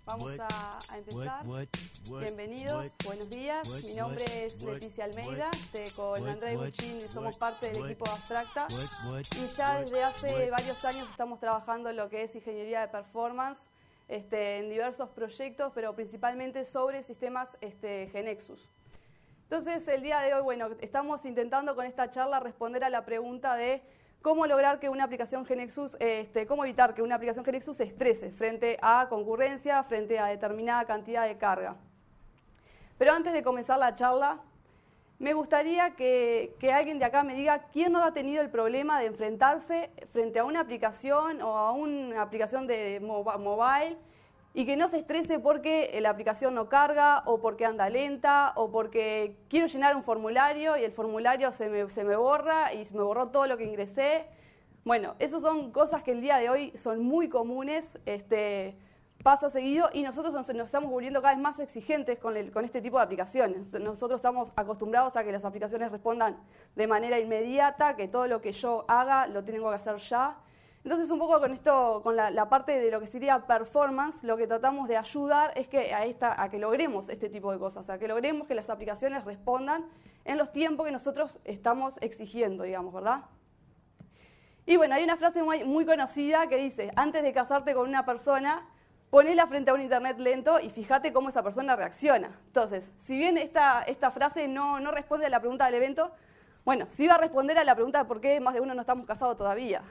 Vamos a empezar. Bienvenidos, buenos días. Mi nombre es Leticia Almeida. Con Andrés Buccin somos parte del equipo de Abstracta. Y ya desde hace varios años estamos trabajando en lo que es ingeniería de performance, en diversos proyectos, pero principalmente sobre sistemas GeneXus. Entonces, el día de hoy, bueno, estamos intentando con esta charla responder a la pregunta de cómo lograr que una aplicación GeneXus, cómo evitar que una aplicación GeneXus se estrese frente a concurrencia, frente a determinada cantidad de carga. Pero antes de comenzar la charla, me gustaría que alguien de acá me diga quién no ha tenido el problema de enfrentarse frente a una aplicación o a una aplicación de mobile y que no se estrese porque la aplicación no carga o porque anda lenta o porque quiero llenar un formulario y el formulario se me borra y se me borró todo lo que ingresé. Bueno, esas son cosas que el día de hoy son muy comunes, pasa seguido y nosotros nos estamos volviendo cada vez más exigentes con este tipo de aplicaciones. Nosotros estamos acostumbrados a que las aplicaciones respondan de manera inmediata, que todo lo que yo haga lo tengo que hacer ya. Entonces, un poco con esto, con la parte de lo que sería performance, lo que tratamos de ayudar es que a que logremos este tipo de cosas, a que logremos que las aplicaciones respondan en los tiempos que nosotros estamos exigiendo, digamos, ¿verdad? Y bueno, hay una frase muy conocida que dice, antes de casarte con una persona, ponela frente a un internet lento y fíjate cómo esa persona reacciona. Entonces, si bien esta frase no responde a la pregunta del evento, bueno, sí va a responder a la pregunta de por qué más de uno no estamos casados todavía.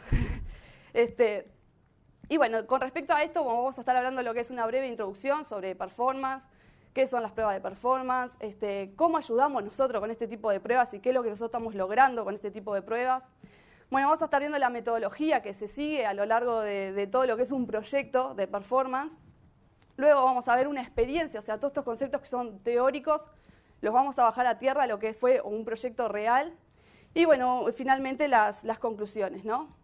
Y bueno, con respecto a esto, vamos a estar hablando de lo que es una breve introducción sobre performance, qué son las pruebas de performance, cómo ayudamos nosotros con este tipo de pruebas y qué es lo que nosotros estamos logrando con este tipo de pruebas. Bueno, vamos a estar viendo la metodología que se sigue a lo largo de todo lo que es un proyecto de performance. Luego vamos a ver una experiencia, o sea, todos estos conceptos que son teóricos, los vamos a bajar a tierra a lo que fue un proyecto real. Y bueno, finalmente las conclusiones, ¿no?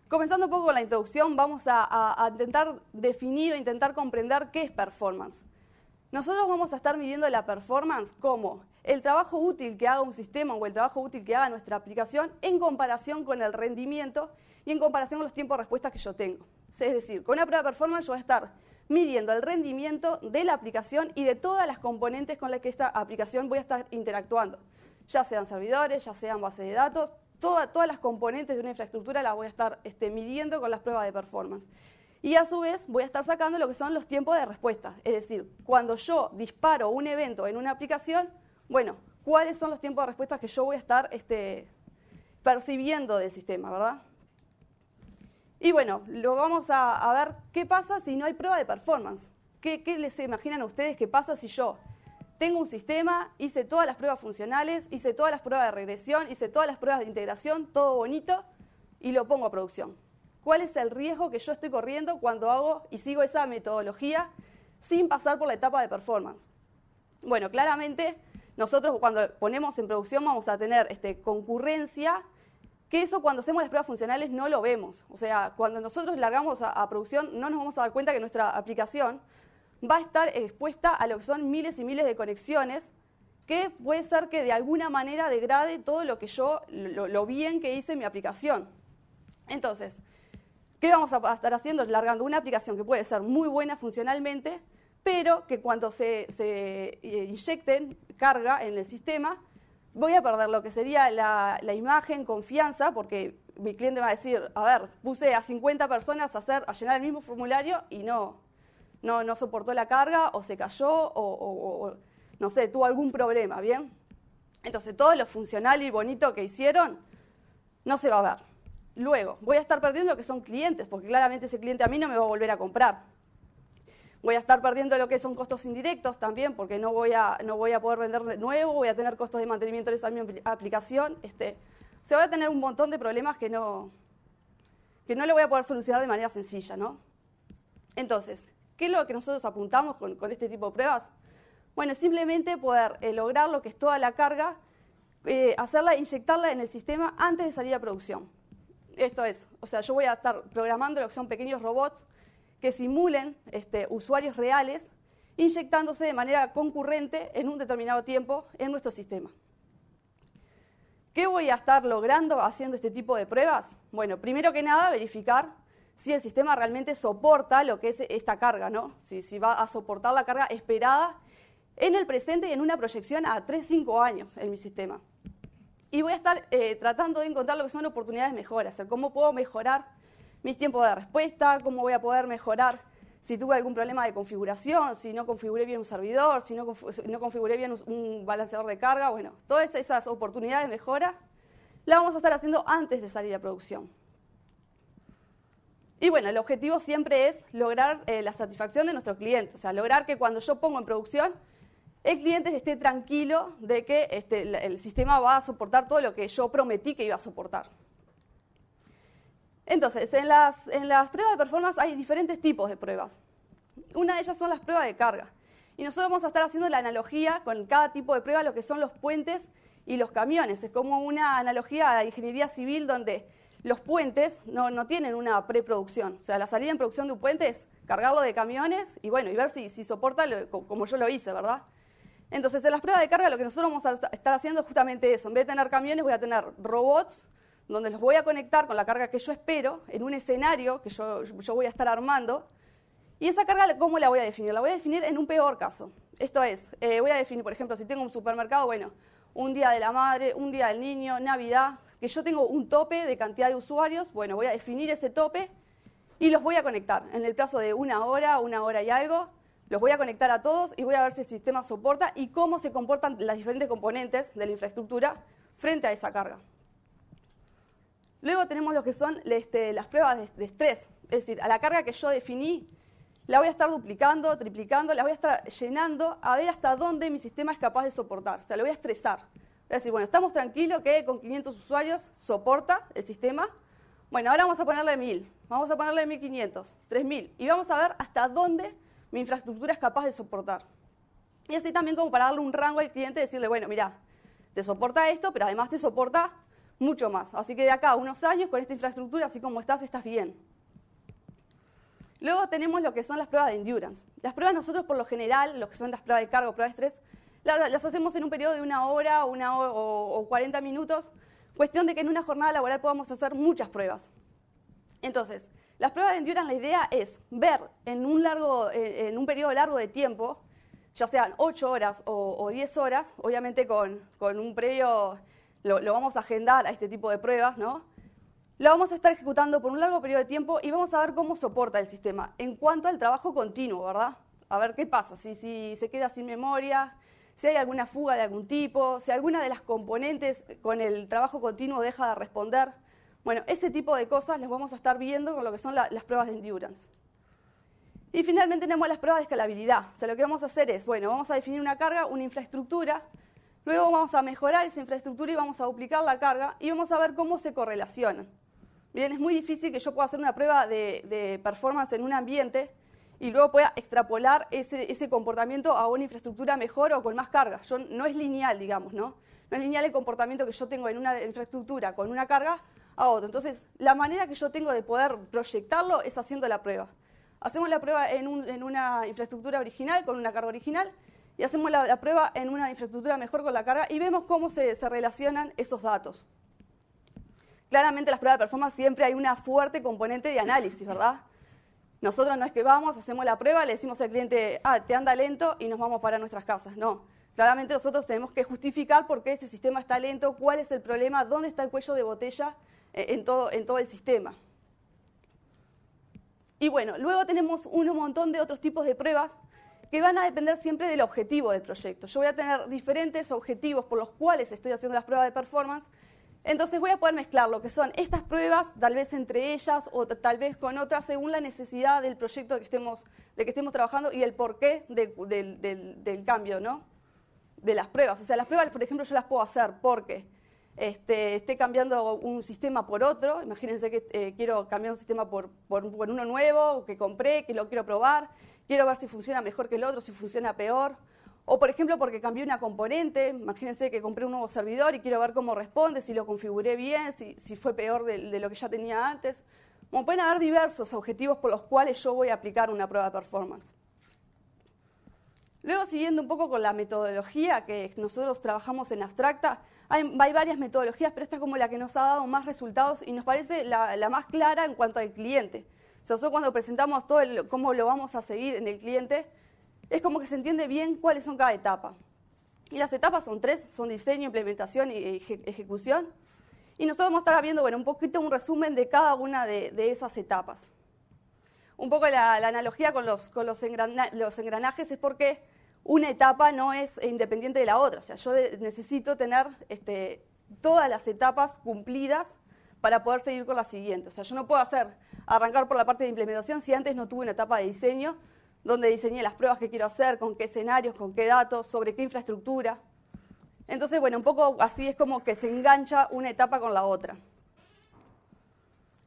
Comenzando un poco con la introducción, vamos a intentar definir o intentar comprender qué es performance. Nosotros vamos a estar midiendo la performance como el trabajo útil que haga un sistema o el trabajo útil que haga nuestra aplicación en comparación con el rendimiento y en comparación con los tiempos de respuesta que yo tengo. Es decir, con una prueba de performance yo voy a estar midiendo el rendimiento de la aplicación y de todas las componentes con las que esta aplicación voy a estar interactuando, ya sean servidores, ya sean bases de datos, todas las componentes de una infraestructura las voy a estar midiendo con las pruebas de performance. Y a su vez voy a estar sacando lo que son los tiempos de respuesta. Es decir, cuando yo disparo un evento en una aplicación, bueno, ¿cuáles son los tiempos de respuesta que yo voy a estar percibiendo del sistema, verdad? Y bueno, lo vamos a ver qué pasa si no hay prueba de performance. ¿Qué les imaginan a ustedes que pasa si yo tengo un sistema, hice todas las pruebas funcionales, hice todas las pruebas de regresión, hice todas las pruebas de integración, todo bonito, y lo pongo a producción? ¿Cuál es el riesgo que yo estoy corriendo cuando hago y sigo esa metodología sin pasar por la etapa de performance? Bueno, claramente nosotros cuando ponemos en producción vamos a tener concurrencia, que eso cuando hacemos las pruebas funcionales no lo vemos. O sea, cuando nosotros largamos a producción no nos vamos a dar cuenta que nuestra aplicación va a estar expuesta a lo que son miles y miles de conexiones, que puede ser que de alguna manera degrade todo lo que lo bien que hice en mi aplicación. Entonces, ¿qué vamos a estar haciendo? Largando una aplicación que puede ser muy buena funcionalmente, pero que cuando se inyecten carga en el sistema, voy a perder lo que sería la imagen, confianza, porque mi cliente va a decir, a ver, puse a 50 personas a llenar el mismo formulario y no soportó la carga o se cayó o no sé, tuvo algún problema, ¿bien? Entonces, todo lo funcional y bonito que hicieron no se va a ver. Luego, voy a estar perdiendo lo que son clientes, porque claramente ese cliente a mí no me va a volver a comprar. Voy a estar perdiendo lo que son costos indirectos también, porque no voy a poder vender de nuevo, voy a tener costos de mantenimiento de esa misma aplicación. Se va a tener un montón de problemas que no le voy a poder solucionar de manera sencilla, ¿no? Entonces, ¿qué es lo que nosotros apuntamos con este tipo de pruebas? Bueno, simplemente poder lograr lo que es toda la carga, inyectarla en el sistema antes de salir a producción. Esto es, o sea, yo voy a estar programando lo que son pequeños robots que simulen usuarios reales, inyectándose de manera concurrente en un determinado tiempo en nuestro sistema. ¿Qué voy a estar logrando haciendo este tipo de pruebas? Bueno, primero que nada, verificar si el sistema realmente soporta lo que es esta carga, ¿no? Si va a soportar la carga esperada en el presente y en una proyección a 3-5 años en mi sistema. Y voy a estar tratando de encontrar lo que son oportunidades de mejora, o sea, cómo puedo mejorar mis tiempos de respuesta, cómo voy a poder mejorar si tuve algún problema de configuración, si no configuré bien un servidor, si no configuré bien un balanceador de carga. Bueno, todas esas oportunidades de mejora las vamos a estar haciendo antes de salir a producción. Y bueno, el objetivo siempre es lograr la satisfacción de nuestro cliente, o sea, lograr que cuando yo pongo en producción, el cliente esté tranquilo de que el sistema va a soportar todo lo que yo prometí que iba a soportar. Entonces, en las pruebas de performance hay diferentes tipos de pruebas. Una de ellas son las pruebas de carga. Y nosotros vamos a estar haciendo la analogía con cada tipo de prueba, lo que son los puentes y los camiones. Es como una analogía a la ingeniería civil donde los puentes no tienen una preproducción. O sea, la salida en producción de un puente es cargarlo de camiones y bueno, y ver si soporta como yo lo hice, ¿verdad? Entonces, en las pruebas de carga lo que nosotros vamos a estar haciendo es justamente eso. En vez de tener camiones, voy a tener robots donde los voy a conectar con la carga que yo espero en un escenario que yo voy a estar armando. Y esa carga, ¿cómo la voy a definir? La voy a definir en un peor caso. Esto es, voy a definir, por ejemplo, si tengo un supermercado, bueno, un día de la madre, un día del niño, Navidad, que yo tengo un tope de cantidad de usuarios, bueno, voy a definir ese tope y los voy a conectar en el plazo de una hora y algo. Los voy a conectar a todos y voy a ver si el sistema soporta y cómo se comportan las diferentes componentes de la infraestructura frente a esa carga. Luego tenemos lo que son las pruebas de estrés, es decir, a la carga que yo definí, la voy a estar duplicando, triplicando, la voy a estar llenando a ver hasta dónde mi sistema es capaz de soportar. O sea, lo voy a estresar. Voy a decir, bueno, estamos tranquilos que con 500 usuarios soporta el sistema. Bueno, ahora vamos a ponerle 1000, vamos a ponerle 1500, 3000 y vamos a ver hasta dónde mi infraestructura es capaz de soportar. Y así también como para darle un rango al cliente y decirle, bueno, mira, te soporta esto, pero además te soporta mucho más. Así que de acá a unos años con esta infraestructura, así como estás bien. Luego tenemos lo que son las pruebas de endurance. Las pruebas nosotros por lo general, lo que son las pruebas de carga o pruebas de estrés, las hacemos en un periodo de una hora o 40 minutos, cuestión de que en una jornada laboral podamos hacer muchas pruebas. Entonces, las pruebas de endurance, la idea es ver en un periodo largo de tiempo, ya sean 8 horas o 10 horas, obviamente con un previo, lo vamos a agendar a este tipo de pruebas, ¿no? La vamos a estar ejecutando por un largo periodo de tiempo y vamos a ver cómo soporta el sistema en cuanto al trabajo continuo, ¿verdad? A ver qué pasa, si se queda sin memoria, si hay alguna fuga de algún tipo, si alguna de las componentes con el trabajo continuo deja de responder. Bueno, ese tipo de cosas las vamos a estar viendo con lo que son las pruebas de endurance. Y finalmente tenemos las pruebas de escalabilidad. O sea, lo que vamos a hacer es, bueno, vamos a definir una carga, una infraestructura, luego vamos a mejorar esa infraestructura y vamos a duplicar la carga y vamos a ver cómo se correlacionan. Miren, es muy difícil que yo pueda hacer una prueba de performance en un ambiente y luego pueda extrapolar ese comportamiento a una infraestructura mejor o con más carga. No es lineal, digamos, ¿no? No es lineal el comportamiento que yo tengo en una infraestructura con una carga a otra. Entonces, la manera que yo tengo de poder proyectarlo es haciendo la prueba. Hacemos la prueba en una infraestructura original, con una carga original, y hacemos la prueba en una infraestructura mejor con la carga y vemos cómo se relacionan esos datos. Claramente, en las pruebas de performance siempre hay una fuerte componente de análisis, ¿verdad? Nosotros no es que vamos, hacemos la prueba, le decimos al cliente, te anda lento y nos vamos para nuestras casas. No, claramente nosotros tenemos que justificar por qué ese sistema está lento, cuál es el problema, dónde está el cuello de botella en todo el sistema. Y bueno, luego tenemos un montón de otros tipos de pruebas que van a depender siempre del objetivo del proyecto. Yo voy a tener diferentes objetivos por los cuales estoy haciendo las pruebas de performance. Entonces voy a poder mezclar lo que son estas pruebas, tal vez entre ellas o tal vez con otras, según la necesidad del proyecto de que estemos trabajando y el porqué del cambio, ¿no? De las pruebas. O sea, las pruebas, por ejemplo, yo las puedo hacer porque esté cambiando un sistema por otro. Imagínense que quiero cambiar un sistema por uno nuevo, que compré, que lo quiero probar. Quiero ver si funciona mejor que el otro, si funciona peor. O, por ejemplo, porque cambié una componente. Imagínense que compré un nuevo servidor y quiero ver cómo responde, si lo configuré bien, si fue peor de lo que ya tenía antes. Como pueden haber diversos objetivos por los cuales yo voy a aplicar una prueba de performance. Luego, siguiendo un poco con la metodología que nosotros trabajamos en Abstracta, hay varias metodologías, pero esta es como la que nos ha dado más resultados y nos parece la más clara en cuanto al cliente. O sea, nosotros cuando presentamos cómo lo vamos a seguir en el cliente, es como que se entiende bien cuáles son cada etapa. Y las etapas son 3, son diseño, implementación y ejecución. Y nosotros vamos a estar viendo, bueno, un poquito un resumen de cada una de esas etapas. Un poco la analogía con los engranajes es porque una etapa no es independiente de la otra. O sea, yo necesito tener todas las etapas cumplidas para poder seguir con la siguiente. O sea, yo no puedo arrancar por la parte de implementación si antes no tuve una etapa de diseño donde diseñé las pruebas que quiero hacer, con qué escenarios, con qué datos, sobre qué infraestructura. Entonces, bueno, un poco así es como que se engancha una etapa con la otra.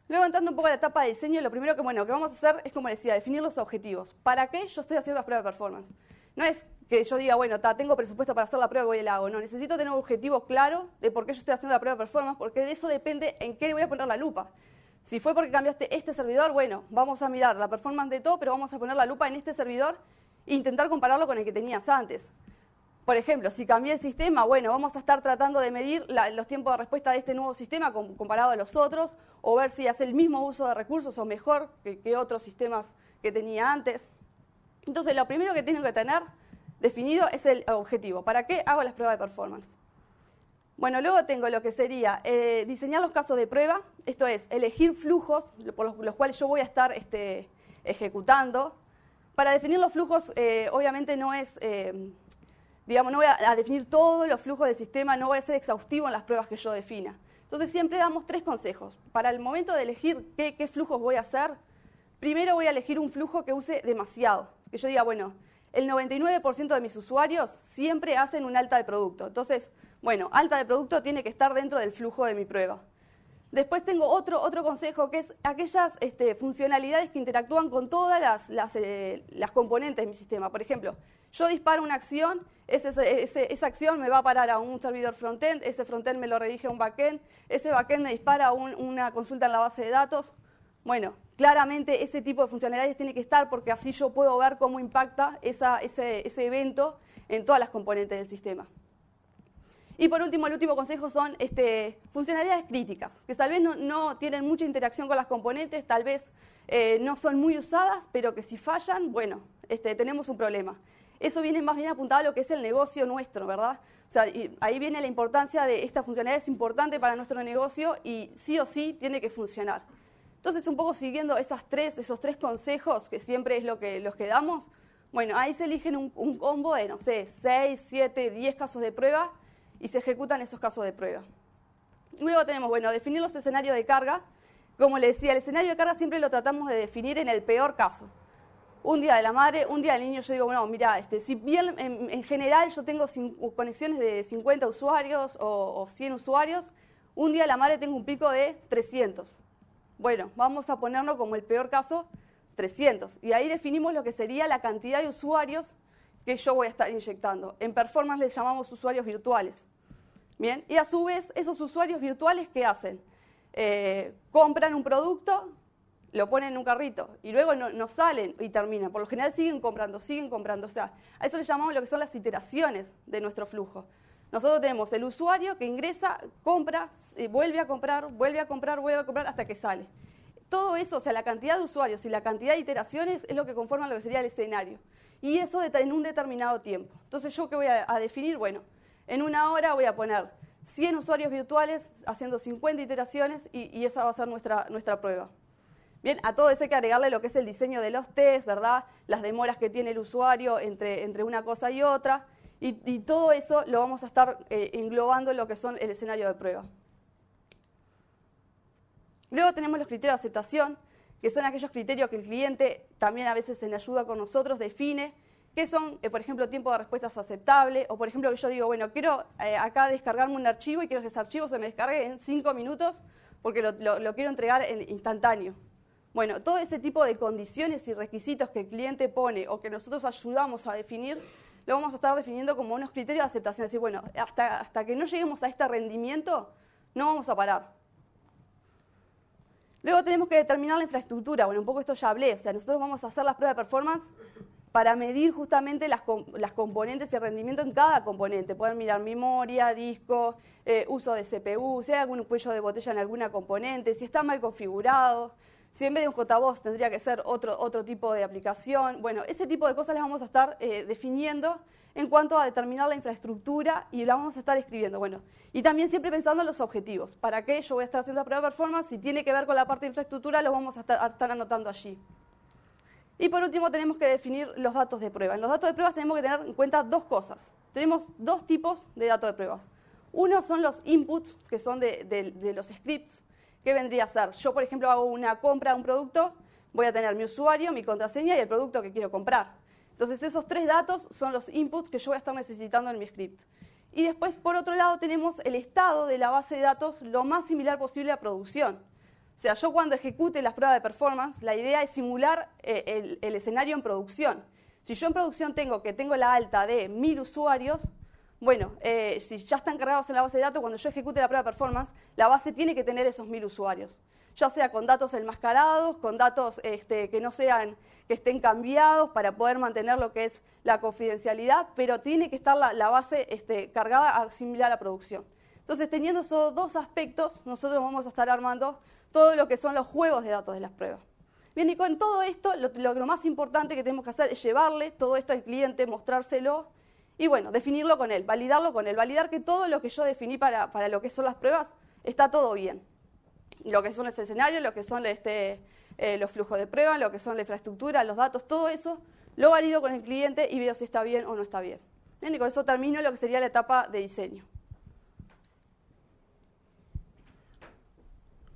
Luego, entrando un poco a la etapa de diseño, lo primero que vamos a hacer es, como decía, definir los objetivos. ¿Para qué yo estoy haciendo las pruebas de performance? No es que yo diga, bueno, tengo presupuesto para hacer la prueba y voy y la hago. No, necesito tener un objetivo claro de por qué yo estoy haciendo la prueba de performance, porque de eso depende en qué voy a poner la lupa. Si fue porque cambiaste este servidor, bueno, vamos a mirar la performance de todo, pero vamos a poner la lupa en este servidor e intentar compararlo con el que tenías antes. Por ejemplo, si cambié el sistema, bueno, vamos a estar tratando de medir los tiempos de respuesta de este nuevo sistema comparado a los otros, o ver si hace el mismo uso de recursos o mejor que otros sistemas que tenía antes. Entonces, lo primero que tengo que tener definido es el objetivo. ¿Para qué hago las pruebas de performance? Bueno, luego tengo lo que sería diseñar los casos de prueba, esto es, elegir flujos por los cuales yo voy a estar ejecutando. Para definir los flujos, obviamente no es... digamos, no voy a definir todos los flujos del sistema, no voy a ser exhaustivo en las pruebas que yo defina. Entonces siempre damos 3 consejos. Para el momento de elegir qué flujos voy a hacer, primero voy a elegir un flujo que use demasiado. Que yo diga, bueno, el 99% de mis usuarios siempre hacen un alta de producto. Entonces, bueno, alta de producto tiene que estar dentro del flujo de mi prueba. Después tengo otro consejo que es aquellas funcionalidades que interactúan con todas las componentes de mi sistema. Por ejemplo, yo disparo una acción, esa acción me va a parar a un servidor frontend, ese frontend me lo redirige a un backend, ese backend me dispara una consulta en la base de datos. Bueno, claramente ese tipo de funcionalidades tiene que estar porque así yo puedo ver cómo impacta ese evento en todas las componentes del sistema. Y por último, el último consejo son funcionalidades críticas, que tal vez no tienen mucha interacción con las componentes, tal vez no son muy usadas, pero que si fallan, bueno, tenemos un problema. Eso viene más bien apuntado a lo que es el negocio nuestro, ¿verdad? O sea, ahí viene la importancia de esta funcionalidad, es importante para nuestro negocio y sí o sí tiene que funcionar. Entonces, un poco siguiendo esos tres consejos, que siempre es los que damos, bueno, ahí se eligen un combo de, no sé, 6, 7, 10 casos de prueba, y se ejecutan esos casos de prueba. Luego tenemos, bueno, definir los escenarios de carga. Como les decía, el escenario de carga siempre lo tratamos de definir en el peor caso. Un día de la madre, un día del niño, yo digo, bueno, mira, si bien en general yo tengo conexiones de 50 usuarios o 100 usuarios, un día de la madre tengo un pico de 300. Bueno, vamos a ponerlo como el peor caso, 300. Y ahí definimos lo que sería la cantidad de usuarios que yo voy a estar inyectando. En performance les llamamos usuarios virtuales. Bien, y a su vez, esos usuarios virtuales, ¿qué hacen? Compran un producto, lo ponen en un carrito y luego no salen y terminan. Por lo general siguen comprando. O sea, a eso le llamamos lo que son las iteraciones de nuestro flujo. Nosotros tenemos el usuario que ingresa, compra, vuelve a comprar, hasta que sale. Todo eso, o sea, la cantidad de usuarios y la cantidad de iteraciones es lo que conforma lo que sería el escenario. Y eso en un determinado tiempo. Entonces, ¿yo qué voy a definir? Bueno, en una hora voy a poner 100 usuarios virtuales haciendo 50 iteraciones y esa va a ser nuestra prueba. Bien, a todo eso hay que agregarle lo que es el diseño de los tests, ¿verdad? Las demoras que tiene el usuario entre una cosa y otra. Y todo eso lo vamos a estar englobando en lo que son el escenario de prueba. Luego tenemos los criterios de aceptación, que son aquellos criterios que el cliente también a veces en ayuda con nosotros define, que son, por ejemplo, tiempo de respuestas aceptable, o por ejemplo que yo digo, bueno, quiero acá descargarme un archivo y quiero que ese archivo se me descargue en 5 minutos porque lo quiero entregar en instantáneo. Bueno, todo ese tipo de condiciones y requisitos que el cliente pone o que nosotros ayudamos a definir, lo vamos a estar definiendo como unos criterios de aceptación. Es decir, bueno, hasta que no lleguemos a este rendimiento, no vamos a parar. Luego tenemos que determinar la infraestructura. Bueno, un poco esto ya hablé. O sea, nosotros vamos a hacer las pruebas de performance para medir justamente las componentes y el rendimiento en cada componente. Poder mirar memoria, disco, uso de CPU, si hay algún cuello de botella en alguna componente, si está mal configurado, si en vez de un JBoss tendría que ser otro tipo de aplicación. Bueno, ese tipo de cosas las vamos a estar definiendo en cuanto a determinar la infraestructura y la vamos a estar escribiendo. Bueno, y también siempre pensando en los objetivos. ¿Para qué yo voy a estar haciendo la prueba de performance? Si tiene que ver con la parte de infraestructura, lo vamos a estar anotando allí. Y por último tenemos que definir los datos de prueba. En los datos de pruebas tenemos que tener en cuenta dos cosas. Tenemos dos tipos de datos de pruebas. Uno son los inputs, que son de los scripts, que vendría a ser, yo por ejemplo hago una compra de un producto, voy a tener mi usuario, mi contraseña y el producto que quiero comprar. Entonces esos tres datos son los inputs que yo voy a estar necesitando en mi script. Y después por otro lado tenemos el estado de la base de datos lo más similar posible a producción. O sea, yo cuando ejecute las pruebas de performance, la idea es simular el escenario en producción. Si yo en producción tengo la alta de 1000 usuarios, bueno, si ya están cargados en la base de datos, cuando yo ejecute la prueba de performance, la base tiene que tener esos 1000 usuarios. Ya sea con datos enmascarados, con datos que no sean, que estén cambiados para poder mantener lo que es la confidencialidad, pero tiene que estar la base cargada similar a la producción. Entonces, teniendo esos dos aspectos, nosotros vamos a estar armando todo lo que son los juegos de datos de las pruebas. Bien, y con todo esto, lo más importante que tenemos que hacer es llevarle todo esto al cliente, mostrárselo y, bueno, definirlo con él, validarlo con él, validar que todo lo que yo definí para lo que son las pruebas está todo bien. Lo que son los escenarios, lo que son los flujos de prueba, lo que son la infraestructura, los datos, todo eso, lo valido con el cliente y veo si está bien o no está bien. Bien, y con eso termino lo que sería la etapa de diseño.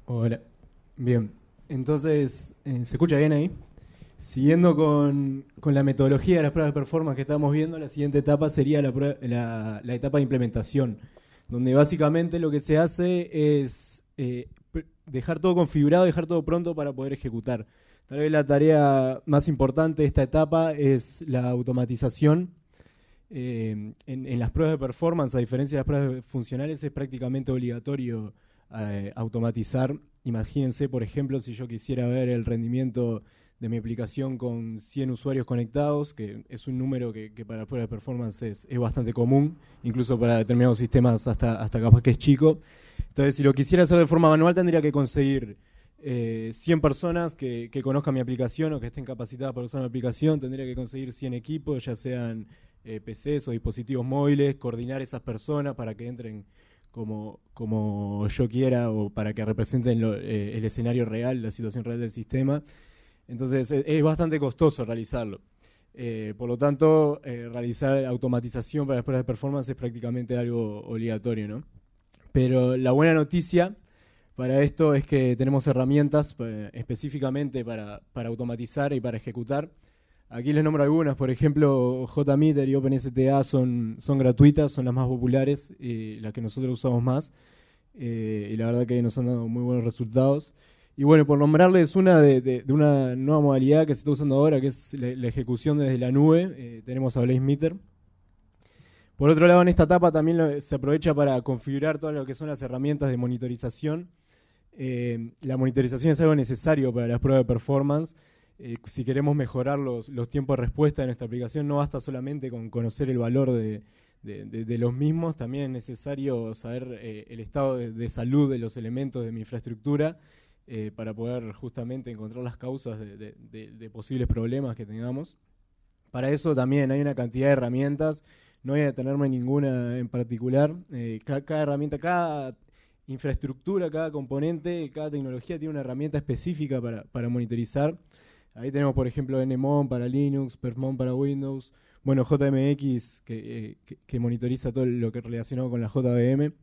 Hola. Bien, entonces, ¿se escucha bien ahí? Siguiendo con la metodología de las pruebas de performance que estamos viendo, la siguiente etapa sería la etapa de implementación, donde básicamente lo que se hace es dejar todo configurado, dejar todo pronto para poder ejecutar. Tal vez la tarea más importante de esta etapa es la automatización. En las pruebas de performance, a diferencia de las pruebas funcionales, es prácticamente obligatorio automatizar. Imagínense, por ejemplo, si yo quisiera ver el rendimiento de mi aplicación con 100 usuarios conectados, que es un número que para las pruebas de performance es bastante común, incluso para determinados sistemas hasta capaz que es chico. Entonces, si lo quisiera hacer de forma manual, tendría que conseguir 100 personas que conozcan mi aplicación o que estén capacitadas para usar mi aplicación, tendría que conseguir 100 equipos, ya sean PCs o dispositivos móviles, coordinar esas personas para que entren como yo quiera o para que representen el escenario real, la situación real del sistema. Entonces es bastante costoso realizarlo. Por lo tanto, realizar automatización para las pruebas de performance es prácticamente algo obligatorio, ¿no? Pero la buena noticia para esto es que tenemos herramientas específicamente para automatizar y para ejecutar. Aquí les nombro algunas, por ejemplo, JMeter y OpenSTA son gratuitas, son las más populares y las que nosotros usamos más. Y la verdad que nos han dado muy buenos resultados. Y bueno, por nombrarles una de una nueva modalidad que se está usando ahora, que es la ejecución desde la nube, tenemos a BlazeMeter. Por otro lado, en esta etapa también se aprovecha para configurar todo lo que son las herramientas de monitorización. La monitorización es algo necesario para las pruebas de performance. Si queremos mejorar los tiempos de respuesta de nuestra aplicación, no basta solamente con conocer el valor de los mismos, también es necesario saber el estado de salud de los elementos de mi infraestructura para poder justamente encontrar las causas de posibles problemas que tengamos. Para eso también hay una cantidad de herramientas, no voy a detenerme en ninguna en particular. Cada herramienta, cada infraestructura, cada componente, cada tecnología tiene una herramienta específica para monitorizar. Ahí tenemos, por ejemplo, Nmon para Linux, Perfmon para Windows, bueno, JMX que monitoriza todo lo que es relacionado con la JVM.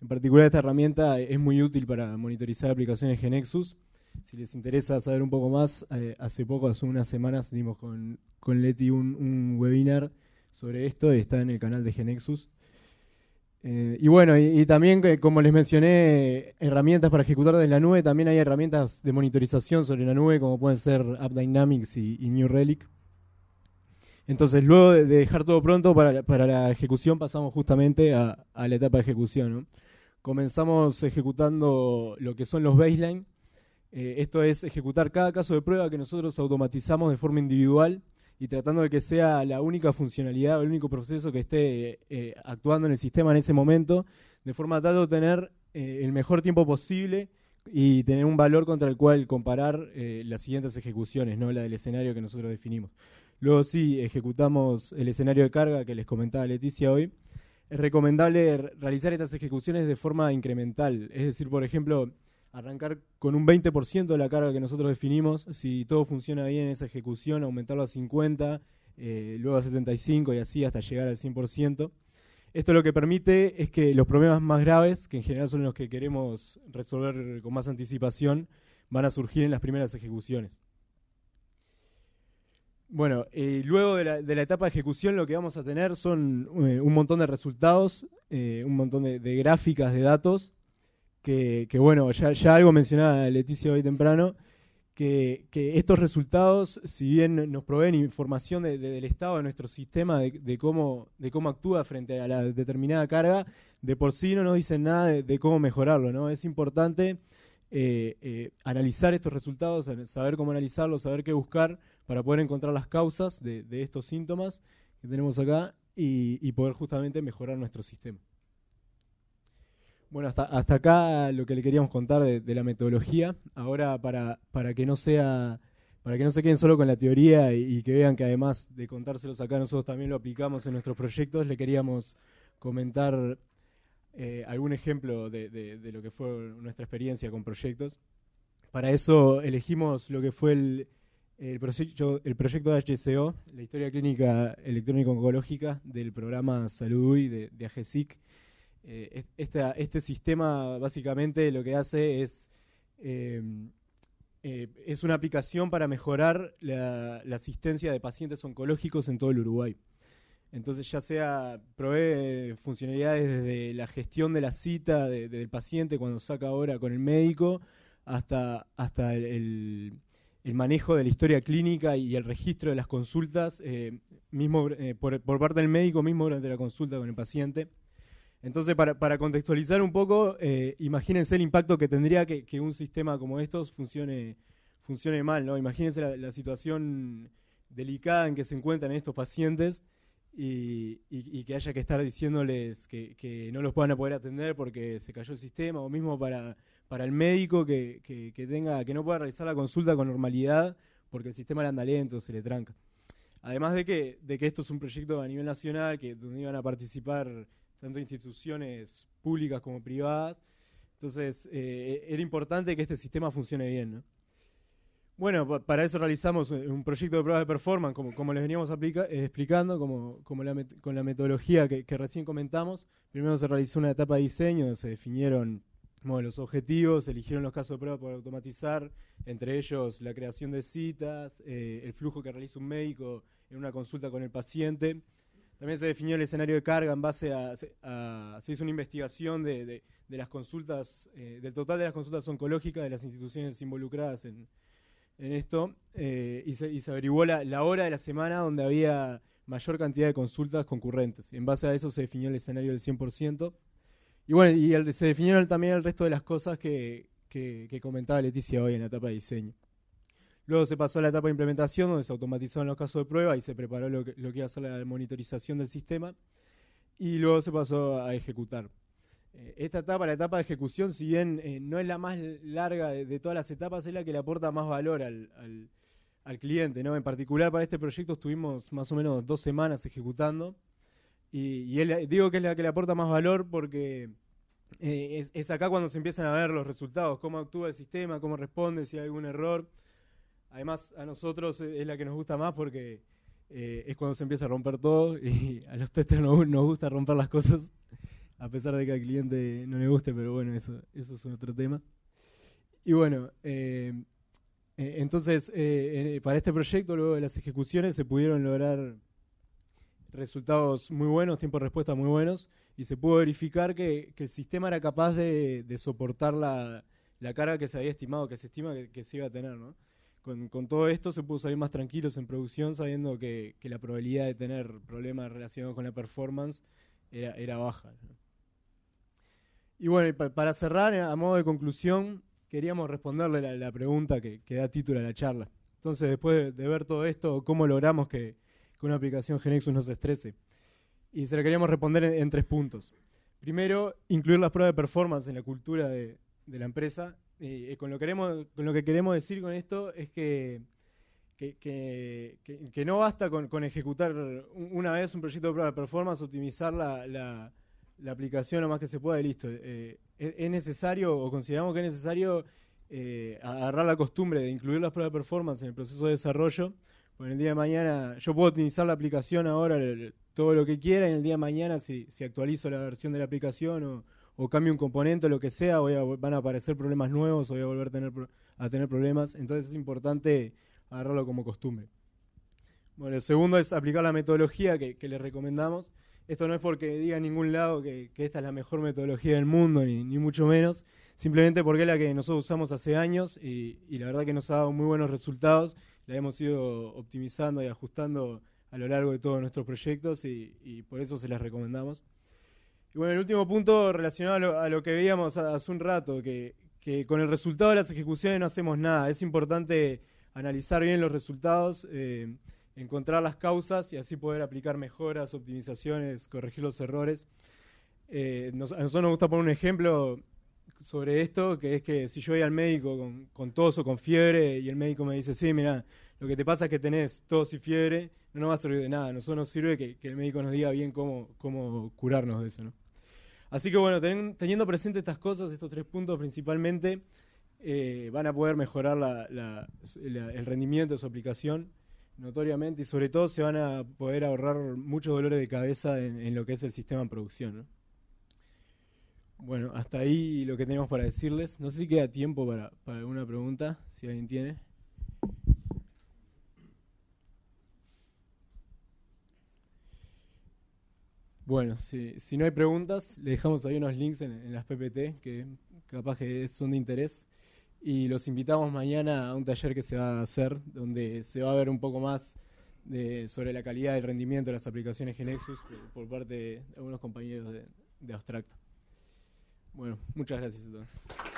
En particular, esta herramienta es muy útil para monitorizar aplicaciones GeneXus. Si les interesa saber un poco más, hace unas semanas dimos con Leti un webinar sobre esto y está en el canal de GeneXus. Y bueno, y también, como les mencioné, herramientas para ejecutar desde la nube, también hay herramientas de monitorización sobre la nube, como pueden ser AppDynamics y New Relic. Entonces, luego de dejar todo pronto para la ejecución, pasamos justamente a la etapa de ejecución, ¿no? Comenzamos ejecutando lo que son los baseline. Esto es ejecutar cada caso de prueba que nosotros automatizamos de forma individual y tratando de que sea la única funcionalidad o el único proceso que esté actuando en el sistema en ese momento, de forma tal de obtener el mejor tiempo posible y tener un valor contra el cual comparar las siguientes ejecuciones, no la del escenario que nosotros definimos. Luego sí, ejecutamos el escenario de carga que les comentaba Leticia hoy. Es recomendable realizar estas ejecuciones de forma incremental, es decir, por ejemplo, arrancar con un 20% de la carga que nosotros definimos. Si todo funciona bien en esa ejecución, aumentarlo a 50, luego a 75 y así hasta llegar al 100%. Esto lo que permite es que los problemas más graves, que en general son los que queremos resolver con más anticipación, van a surgir en las primeras ejecuciones. Bueno, luego de la etapa de ejecución lo que vamos a tener son un montón de resultados, un montón de gráficas de datos, que bueno, ya algo mencionaba Leticia hoy temprano, que estos resultados, si bien nos proveen información del estado de nuestro sistema, de cómo actúa frente a la determinada carga, de por sí no nos dicen nada de cómo mejorarlo, ¿no? Es importante analizar estos resultados, saber cómo analizarlos, saber qué buscar para poder encontrar las causas de estos síntomas que tenemos acá y poder justamente mejorar nuestro sistema. Bueno, hasta acá lo que le queríamos contar de la metodología. Ahora, para que no se queden solo con la teoría y que vean que además de contárselos acá nosotros también lo aplicamos en nuestros proyectos, le queríamos comentar algún ejemplo de lo que fue nuestra experiencia con proyectos. Para eso elegimos lo que fue el proyecto de HCO, la historia clínica electrónico-oncológica del programa Salud UI de AGESIC. Este sistema básicamente lo que hace es una aplicación para mejorar la asistencia de pacientes oncológicos en todo el Uruguay. Entonces ya sea provee funcionalidades desde la gestión de la cita del paciente cuando saca hora con el médico hasta el manejo de la historia clínica y el registro de las consultas por parte del médico mismo durante la consulta con el paciente. Entonces, para contextualizar un poco, imagínense el impacto que tendría que un sistema como estos funcione mal, ¿no? Imagínense la situación delicada en que se encuentran estos pacientes y que haya que estar diciéndoles que no los puedan poder atender porque se cayó el sistema, o mismo para el médico que no pueda realizar la consulta con normalidad porque el sistema le anda lento, se le tranca. Además de que esto es un proyecto a nivel nacional donde iban a participar tanto instituciones públicas como privadas, entonces era importante que este sistema funcione bien, ¿no? Bueno, para eso realizamos un proyecto de pruebas de performance, como les veníamos explicando, con la metodología que recién comentamos. Primero se realizó una etapa de diseño, donde se definieron los objetivos, se eligieron los casos de prueba por automatizar, entre ellos la creación de citas, el flujo que realiza un médico en una consulta con el paciente. También se definió el escenario de carga en base se hizo una investigación de las consultas, del total de las consultas oncológicas de las instituciones involucradas en esto, y se averiguó la hora de la semana donde había mayor cantidad de consultas concurrentes. En base a eso se definió el escenario del 100%. Y bueno, se definieron también el resto de las cosas que comentaba Leticia hoy en la etapa de diseño. Luego se pasó a la etapa de implementación, donde se automatizaron los casos de prueba y se preparó lo que iba a ser la monitorización del sistema. Y luego se pasó a ejecutar. Esta etapa, la etapa de ejecución, si bien no es la más larga de todas las etapas, es la que le aporta más valor al cliente, ¿no? En particular para este proyecto estuvimos más o menos 2 semanas ejecutando. Y digo que es la que le aporta más valor porque es acá cuando se empiezan a ver los resultados, cómo actúa el sistema, cómo responde, si hay algún error. Además, a nosotros es la que nos gusta más porque es cuando se empieza a romper todo y a los testers nos gusta romper las cosas, a pesar de que al cliente no le guste, pero bueno, eso es otro tema. Y bueno, entonces, para este proyecto, luego de las ejecuciones, se pudieron lograr resultados muy buenos, tiempos de respuesta muy buenos, y se pudo verificar que el sistema era capaz de soportar la carga que se había estimado, que se estima que se iba a tener, ¿no? Con todo esto se pudo salir más tranquilos en producción, sabiendo que la probabilidad de tener problemas relacionados con la performance era baja, ¿no? Y bueno, para cerrar, a modo de conclusión, queríamos responderle la pregunta que da título a la charla. Entonces, después de ver todo esto, ¿cómo logramos que una aplicación GeneXus no se estrese? Y se la queríamos responder en 3 puntos. Primero, incluir las pruebas de performance en la cultura de la empresa con lo que queremos decir con esto es que no basta con ejecutar una vez un proyecto de prueba de performance, optimizar la aplicación lo más que se pueda y listo. Es necesario, o consideramos que es necesario, agarrar la costumbre de incluir las pruebas de performance en el proceso de desarrollo. Porque en el día de mañana yo puedo optimizar la aplicación ahora todo lo que quiera, y en el día de mañana si actualizo la versión de la aplicación o cambio un componente o lo que sea, van a aparecer problemas nuevos o voy a volver a tener problemas. Entonces es importante agarrarlo como costumbre. Bueno, el segundo es aplicar la metodología que les recomendamos. Esto no es porque diga en ningún lado que esta es la mejor metodología del mundo, ni mucho menos. Simplemente porque es la que nosotros usamos hace años y la verdad que nos ha dado muy buenos resultados. La hemos ido optimizando y ajustando a lo largo de todos nuestros proyectos y por eso se las recomendamos. Y bueno, el último punto relacionado a lo que veíamos hace un rato, que con el resultado de las ejecuciones no hacemos nada. Es importante analizar bien los resultados, encontrar las causas y así poder aplicar mejoras, optimizaciones, corregir los errores. A nosotros nos gusta poner un ejemplo sobre esto, que es que si yo voy al médico con tos o con fiebre y el médico me dice, sí, mira, lo que te pasa es que tenés tos y fiebre, no nos va a servir de nada. A nosotros nos sirve que el médico nos diga bien cómo curarnos de eso, ¿no? Así que bueno, teniendo presente estas cosas, estos 3 puntos principalmente, van a poder mejorar el rendimiento de su aplicación notoriamente, y sobre todo se van a poder ahorrar muchos dolores de cabeza en lo que es el sistema en producción, ¿no? Bueno, hasta ahí lo que tenemos para decirles. No sé si queda tiempo para alguna pregunta, si alguien tiene. Bueno, si no hay preguntas, le dejamos ahí unos links en las PPT que capaz que son de interés. Y los invitamos mañana a un taller que se va a hacer, donde se va a ver un poco más sobre la calidad y el rendimiento de las aplicaciones GeneXus por parte de algunos compañeros de Abstracto. Bueno, muchas gracias a todos.